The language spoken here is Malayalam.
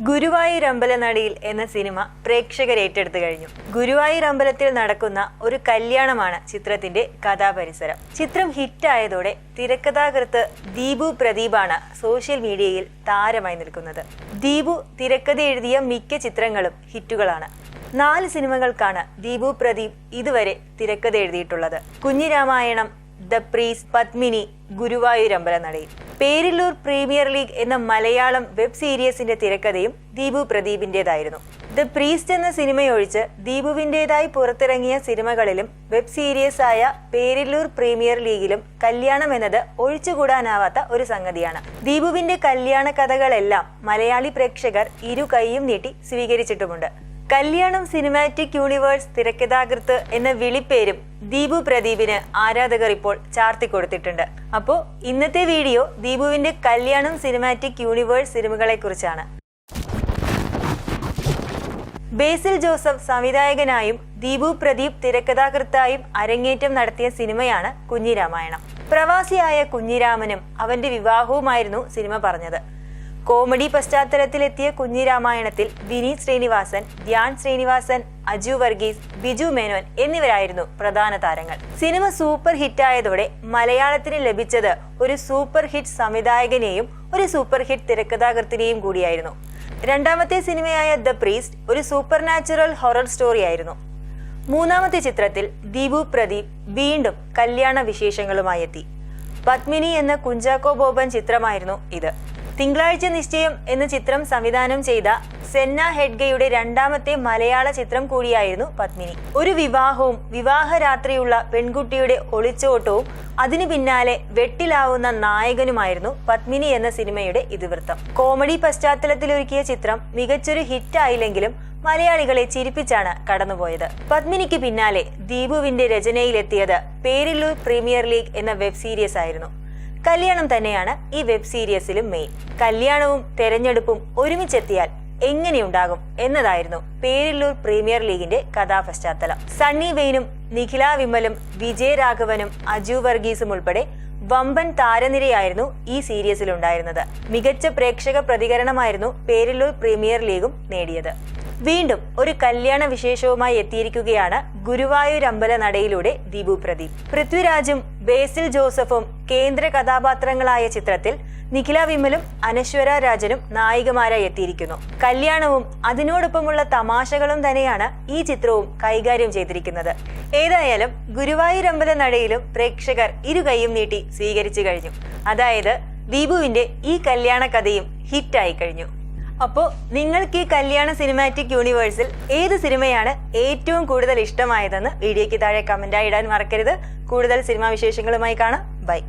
ഗുരുവായൂർ അമ്പലനടയിൽ എന്ന സിനിമ പ്രേക്ഷകർ ഏറ്റെടുത്തു കഴിഞ്ഞു. ഗുരുവായൂർ അമ്പലത്തിൽ നടക്കുന്ന ഒരു കല്യാണമാണ് ചിത്രത്തിന്റെ കഥാപരിസരം. ചിത്രം ഹിറ്റായതോടെ തിരക്കഥാകൃത്ത് ദീപു പ്രദീപാണ് സോഷ്യൽ മീഡിയയിൽ താരമായി നിൽക്കുന്നത്. ദീപു തിരക്കഥ എഴുതിയ മിക്ക ചിത്രങ്ങളും ഹിറ്റുകളാണ്. 4 സിനിമകൾക്കാണ് ദീപു പ്രദീപ് ഇതുവരെ തിരക്കഥ എഴുതിയിട്ടുള്ളത്. കുഞ്ഞിരാമായണം, ദ പ്രീസ്റ്റ്, പത്മിനി, ഗുരുവായൂർ അമ്പലനടയിൽ. പേരില്ലൂർ പ്രീമിയർ ലീഗ് എന്ന മലയാളം വെബ് സീരീസിന്റെ തിരക്കഥയും ദീപു പ്രദീപിന്റേതായിരുന്നു. ദ പ്രീസ്റ്റ് എന്ന സിനിമയൊഴിച്ച് ദീപുവിന്റേതായി പുറത്തിറങ്ങിയ സിനിമകളിലും വെബ് സീരീസ് ആയ പേരില്ലൂർ പ്രീമിയർ ലീഗിലും കല്യാണം എന്നത് ഒഴിച്ചുകൂടാനാവാത്ത ഒരു സംഗതിയാണ്. ദീപുവിന്റെ കല്യാണ കഥകളെല്ലാം മലയാളി പ്രേക്ഷകർ ഇരു കൈയും നീട്ടി സ്വീകരിച്ചിട്ടുമുണ്ട്. കല്യാണം സിനിമാറ്റിക് യൂണിവേഴ്സ് തിരക്കഥാകൃത്ത് എന്ന വിളിപ്പേരും ദീപു പ്രദീപിന് ആരാധകർ ഇപ്പോൾ ചാർത്തിക്കൊടുത്തിട്ടുണ്ട്. അപ്പോൾ ഇന്നത്തെ വീഡിയോ ദീപുവിന്റെ കല്യാണം സിനിമാറ്റിക് യൂണിവേഴ്സ് സിനിമകളെ കുറിച്ചാണ്. ബേസിൽ ജോസഫ് സംവിധായകനായും ദീപു പ്രദീപ് തിരക്കഥാകൃത്തായും അരങ്ങേറ്റം നടത്തിയ സിനിമയാണ് കുഞ്ഞിരാമായണം. പ്രവാസിയായ കുഞ്ഞിരാമനും അവന്റെ വിവാഹവുമായിരുന്നു സിനിമ പറഞ്ഞത്. കോമഡി പശ്ചാത്തലത്തിലെത്തിയ കുഞ്ഞിരാമായണത്തിൽ വിനീത് ശ്രീനിവാസൻ, ധ്യാൻ ശ്രീനിവാസൻ, അജു വർഗീസ്, ബിജു മേനോൻ എന്നിവരായിരുന്നു പ്രധാന താരങ്ങൾ. സിനിമ സൂപ്പർ ഹിറ്റായതോടെ മലയാളത്തിന് ലഭിച്ചത് ഒരു സൂപ്പർ ഹിറ്റ് സംവിധായകനെയും ഒരു സൂപ്പർ ഹിറ്റ് തിരക്കഥാകൃത്തിനെയും കൂടിയായിരുന്നു. രണ്ടാമത്തെ സിനിമയായ ദ പ്രീസ്റ്റ് ഒരു സൂപ്പർ നാച്ചുറൽ ഹൊറർ സ്റ്റോറിയായിരുന്നു. മൂന്നാമത്തെ ചിത്രത്തിൽ ദീപു പ്രദീപ് വീണ്ടും കല്യാണ വിശേഷങ്ങളുമായി എത്തി. പത്മിനി എന്ന കുഞ്ചാക്കോ ബോബൻ ചിത്രമായിരുന്നു ഇത്. തിങ്കളാഴ്ച നിശ്ചയം എന്ന ചിത്രം സംവിധാനം ചെയ്ത സെന്ന ഹെഡ്ഗയുടെ രണ്ടാമത്തെ മലയാള ചിത്രം കൂടിയായിരുന്നു പത്മിനി. ഒരു വിവാഹവും വിവാഹരാത്രിയുള്ള പെൺകുട്ടിയുടെ ഒളിച്ചോട്ടവും അതിനു പിന്നാലെ വെട്ടിലാവുന്ന നായകനുമായിരുന്നു പത്മിനി എന്ന സിനിമയുടെ ഇതിവൃത്തം. കോമഡി പശ്ചാത്തലത്തിലൊരുക്കിയ ചിത്രം മികച്ചൊരു ഹിറ്റായില്ലെങ്കിലും മലയാളികളെ ചിരിപ്പിച്ചാണ് കടന്നുപോയത്. പത്മിനിക്ക് പിന്നാലെ ദീപുവിന്റെ രചനയിലെത്തിയത് പേരില്ലൂർ പ്രീമിയർ ലീഗ് എന്ന വെബ് സീരീസ് ആയിരുന്നു. കല്യാണം തന്നെയാണ് ഈ വെബ് സീരീസിലും മെയിൻ. കല്യാണവും തെരഞ്ഞെടുപ്പും ഒരുമിച്ചെത്തിയാൽ എങ്ങനെയുണ്ടാകും എന്നതായിരുന്നു പേരില്ലൂർ പ്രീമിയർ ലീഗിന്റെ കഥാപശ്ചാത്തലം. സണ്ണി വെയിനും നിഖില വിമലും വിജയരാഘവനും അജു വർഗീസും ഉൾപ്പെടെ വമ്പൻ താരനിരയായിരുന്നു ഈ സീരീസിലുണ്ടായിരുന്നത്. മികച്ച പ്രേക്ഷക പ്രതികരണമായിരുന്നു പേരില്ലൂർ പ്രീമിയർ ലീഗും നേടിയത്. വീണ്ടും ഒരു കല്യാണ വിശേഷവുമായി എത്തിയിരിക്കുകയാണ് ഗുരുവായൂർ അമ്പലനടയിലൂടെ ദീപു പ്രദീപ്. പൃഥ്വിരാജും ബേസിൽ ജോസഫും കേന്ദ്ര കഥാപാത്രങ്ങളായ ചിത്രത്തിൽ നിഖില വിമലും അനശ്വര രാജനും നായികമാരായി എത്തിയിരിക്കുന്നു. കല്യാണവും അതിനോടൊപ്പമുള്ള തമാശകളും തന്നെയാണ് ഈ ചിത്രവും കൈകാര്യം ചെയ്തിരിക്കുന്നത്. ഏതായാലും ഗുരുവായൂർ അമ്പലനടയിലും പ്രേക്ഷകർ ഇരു കൈയും നീട്ടി സ്വീകരിച്ചു കഴിഞ്ഞു. അതായത് ദീപുവിന്റെ ഈ കല്യാണ കഥയും ഹിറ്റായി കഴിഞ്ഞു. അപ്പോൾ നിങ്ങൾക്ക് ഈ കല്യാണ സിനിമാറ്റിക് യൂണിവേഴ്സിൽ ഏത് സിനിമയാണ് ഏറ്റവും കൂടുതൽ ഇഷ്ടമായതെന്ന് വീഡിയോയ്ക്ക് താഴെ കമന്റായി ഇടാൻ മറക്കരുത്. കൂടുതൽ സിനിമാ വിശേഷങ്ങളുമായി കാണാം. ബൈ.